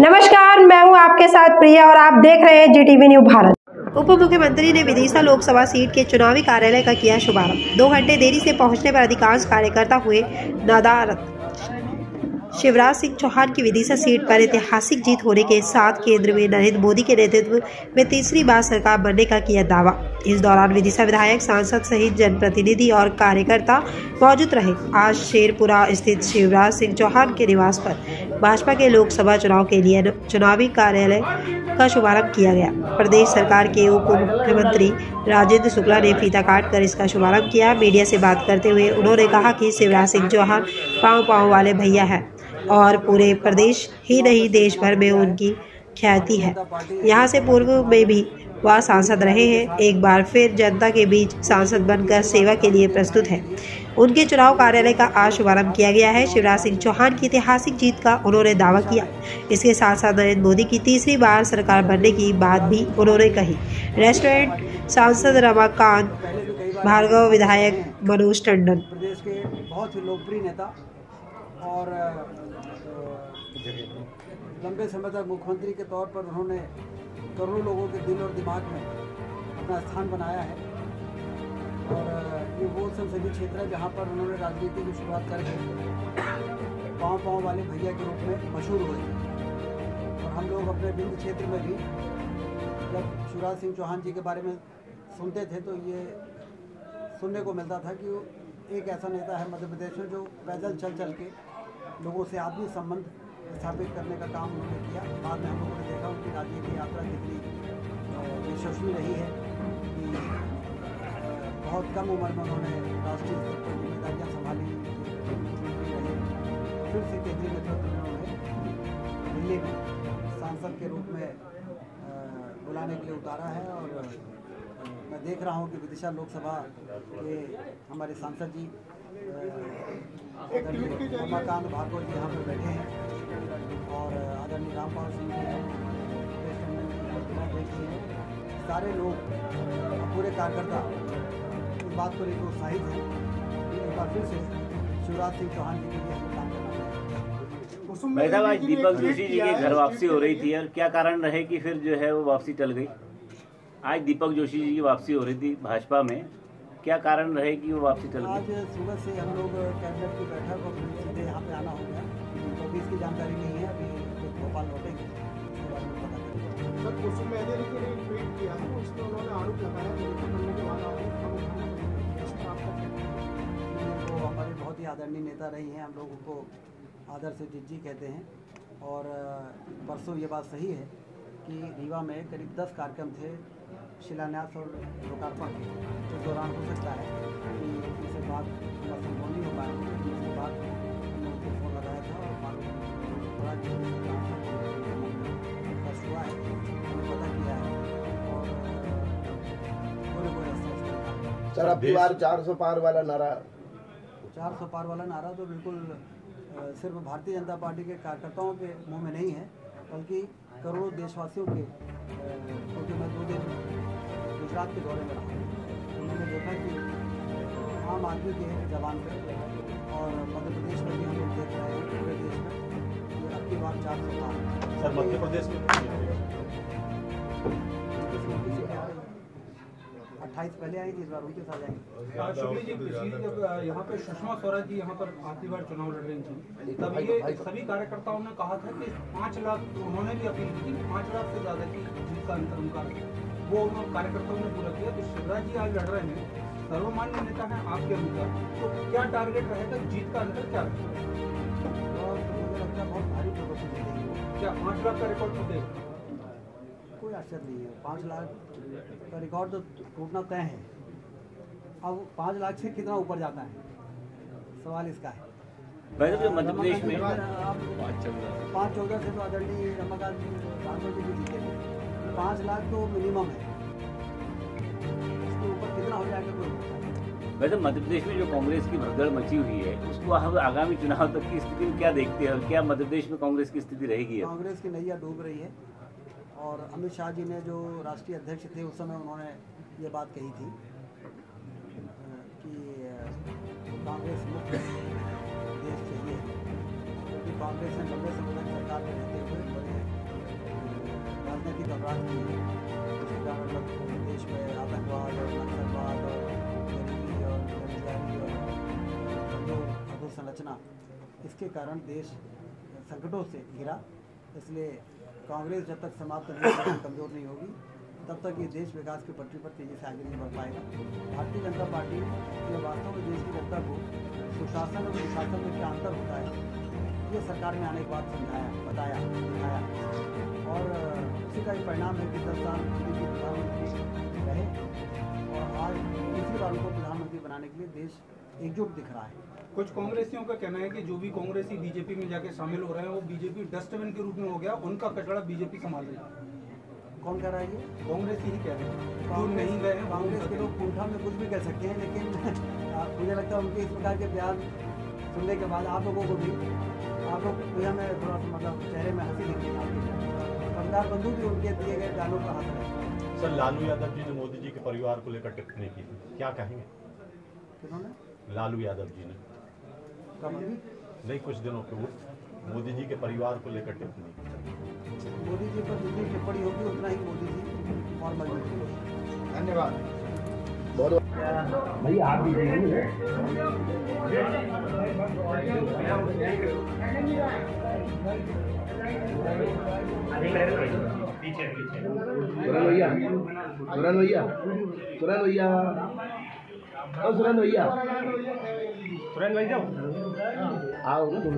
नमस्कार, मैं हूं आपके साथ प्रिया और आप देख रहे हैं जीटीवी न्यूज भारत। उप मुख्यमंत्री ने विदिशा लोकसभा सीट के चुनावी कार्यालय का किया शुभारंभ। 2 घंटे देरी से पहुंचने पर अधिकांश कार्यकर्ता हुए नादारत। शिवराज सिंह चौहान की विदिशा सीट पर ऐतिहासिक जीत होने के साथ केंद्र में नरेंद्र मोदी के नेतृत्व में तीसरी बार सरकार बनने का किया दावा। इस दौरान विदिशा विधायक, सांसद सहित जनप्रतिनिधि और कार्यकर्ता मौजूद रहे। आज शेरपुरा स्थित शिवराज सिंह चौहान के निवास पर भाजपा के लोकसभा चुनाव के लिए चुनावी कार्यालय का शुभारंभ किया गया। प्रदेश सरकार के उप मुख्यमंत्री राजेंद्र शुक्ला ने फीता काट कर इसका शुभारंभ किया। मीडिया से बात करते हुए उन्होंने कहा कि शिवराज सिंह चौहान पाँव वाले भैया हैं और पूरे प्रदेश ही नहीं देश भर में उनकी ख्याति है। यहाँ से पूर्व में भी वह सांसद रहे हैं। एक बार फिर जनता के बीच सांसद बनकर सेवा के लिए प्रस्तुत है। उनके चुनाव कार्यालय का आज शुभारंभ किया गया है। शिवराज सिंह चौहान की ऐतिहासिक जीत का उन्होंने दावा किया। इसके साथ साथ नरेंद्र मोदी की तीसरी बार सरकार बनने की बात भी उन्होंने कही। रेस्टोरेंट सांसद रमाकांत भार्गव, विधायक मनोज टंडन। प्रदेश के बहुत ही लोकप्रिय नेता और लंबे समय तक मुख्यमंत्री के तौर पर उन्होंने करोड़ों लोगों के दिल और दिमाग में अपना स्थान बनाया है। और ये वो संसदीय क्षेत्र है जहाँ पर उन्होंने राजनीति की शुरुआत करके पाँव वाले भैया के रूप में मशहूर हुए। और हम लोग अपने बिंद क्षेत्र में भी जब शिवराज सिंह चौहान जी के बारे में सुनते थे तो ये सुनने को मिलता था कि वो एक ऐसा नेता है मध्य प्रदेश में जो पैदल चल के लोगों से आत्मीय संबंध स्थापित करने का काम उन्होंने किया। बाद में हम लोगों ने देखा उनकी राजनीतिक यात्रा कितनी यशस्वी रही है कि बहुत कम उम्र में उन्होंने राष्ट्रीय स्तर पर जिम्मेदारियाँ संभाली। फिर से केंद्रीय नेतृत्व में उन्होंने दिल्ली में सांसद के रूप में बुलाने के लिए उतारा है। और मैं देख रहा हूँ कि विदिशा लोकसभा के हमारे सांसद जी रमाकांत भार्गव जी यहाँ पर बैठे हैं और आदरणीय रामपाल सिंह जी हैं, सारे लोग पूरे कार्यकर्ता इस बात को लेकर उत्साहित हैं कि एक बार फिर से शिवराज सिंह चौहान जी के लिए हमें काम करना है। आज दीपक जोशी जी की घर वापसी हो रही थी और क्या कारण रहे कि फिर जो है वो वापसी टल गई? आज दीपक जोशी जी की वापसी हो रही थी भाजपा में, क्या कारण रहे कि वो वापसी टल गई? आज सुबह से हम लोग कैबिनेट की बैठक और सीधे यहाँ पे आना हो गया, तो अभी इसकी जानकारी नहीं है। अभी भोपाल लौटेंगे उसके बारे में पता करेंगे। सर, कुसुम महदेव ने ट्वीट किया है, उसमें उन्होंने आरोप लगाया वो हमारे बहुत ही आदरणीय नेता रही हैं। हम लोग उनको आदर से जिज्जी कहते हैं। और परसों ये बात सही है कि रीवा में करीब 10 कार्यक्रम थे शिलान्यास और लोकार्पण के। इस दौरान हो सकता है कि इससे बात थोड़ा संभव नहीं हो पाया। इसके बाद हमने उनको फ़ोन लगाया था और मालूम हुआ कि हुआ है, हमने पता किया है और कोई रास्ता। सर, अब की बार 400 पार वाला नारा 400 पार वाला नारा तो बिल्कुल सिर्फ भारतीय जनता पार्टी के कार्यकर्ताओं के मुंह में नहीं है, बल्कि करोड़ों देशवासियों के। क्योंकि मैं 2 दिन गुजरात के दौरे में रहा, उन्होंने देखा कि आम आदमी के जवान पे और मध्य प्रदेश में भी हम लोग देख रहे हैं पूरे देश में अब की बार 400 पार। सर, मध्य प्रदेश में 28 पहले आई थी, इस बार उनके साथ आएंगे। शुक्ला जी, पिछली जब यहाँ पे सुषमा स्वराज जी यहाँ पर आखिरी बार चुनाव लड़ रही थी, तब ये सभी कार्यकर्ताओं ने कहा था कि 5 लाख, उन्होंने भी अपील की थी 5 लाख से ज़्यादा की जीत का अंतर उनका, वो उन्होंने कार्यकर्ताओं ने पूरा किया। तो शिवराज जी आज लड़ रहे हैं, सर्वमान्य नेता हैं आपके अनुसार, तो क्या टारगेट रहेगा, जीत का अंतर क्या रहेगा? और मुझे लगता है बहुत भारी प्रदर्शन देगी। क्या 5 लाख का रिकॉर्ड तो देगा? कोई आश्चर्य नहीं है। 5 लाख का रिकॉर्ड तो टूटना तय है। अब 5 लाख से कितना ऊपर जाता है, सवाल इसका है। वैसे मध्य प्रदेश में 5-14 से तो आदरणीय रमाकांत भार्गव जी भी जीते थे। 5 लाख तो मिनिमम है, उसके ऊपर कितना हो जाएगा कोई नहीं। वैसे मध्य प्रदेश में जो कांग्रेस की भगदड़ मची हुई है, उसको हम आगामी चुनाव तक की स्थिति में क्या देखते हैं और क्या मध्य प्रदेश में कांग्रेस की स्थिति रहेगी? कांग्रेस की नैया डूब रही है और अमित शाह जी ने जो राष्ट्रीय अध्यक्ष थे उस समय उन्होंने ये बात कही थी कि कांग्रेस मुक्त देश चाहिए, क्योंकि कांग्रेस ने लंबे समय तक सरकार में रहते हुए बड़े राज की है, जिसके कारण पूरे देश में आतंकवाद और नक्सलवाद और गरीबी और बेरोजगारी और अधोसंरचना, इसके कारण देश संकटों से घिरा। इसलिए कांग्रेस जब तक समाप्त नहीं होगी, कमज़ोर नहीं होगी, तब तक ये देश विकास की पटरी पर तेज़ी से आगे नहीं बढ़ पाएगा। भारतीय जनता पार्टी ने वास्तव में देश की जनता को सुशासन और दुशासन में क्या अंतर होता है ये सरकार में आने के बाद समझाया, बताया, दिखाया, और उसी का एक परिणाम है कि 10 साल मोदी जी प्रधानमंत्री रहे और आज दूसरी बार उनको प्रधानमंत्री बनाने के लिए देश एकजुट दिख रहा है। कुछ कांग्रेसियों का कहना है कि जो भी कांग्रेसी बीजेपी में जाके शामिल हो रहे हैं वो बीजेपी डस्टबिन के रूप में हो गया, उनका कचरा बीजेपी संभाल रही है। कौन कह रहा है ये? कांग्रेस ही कह रहे हैं। जो कांग्रेस नहीं गए हैं कांग्रेस के लोग पूंठा में कुछ भी कह सकते हैं, लेकिन मुझे लगता है उनके इस प्रकार के बयान सुनने के बाद आप लोगों को भी, आप लोग पूजा में थोड़ा सा मतलब चेहरे में हंसी दिखती है। सरदार बंधु भी उनके दिए गए बयानों पर हंस रहे हैं। सर, लालू यादव जी ने मोदी जी के परिवार को लेकर टिप्पणी की, क्या कहेंगे? किन्होंने? लालू यादव जी ने कब अभी? नहीं, कुछ दिनों पूर्व मोदी जी के परिवार को लेकर टिप्पणी। मोदी जी पर जितनी टिप्पणी होगी उतना ही मोदी जी और मजबूत होगी। धन्यवाद। भैया आप भी सुरेंद्र भैया आओ तुम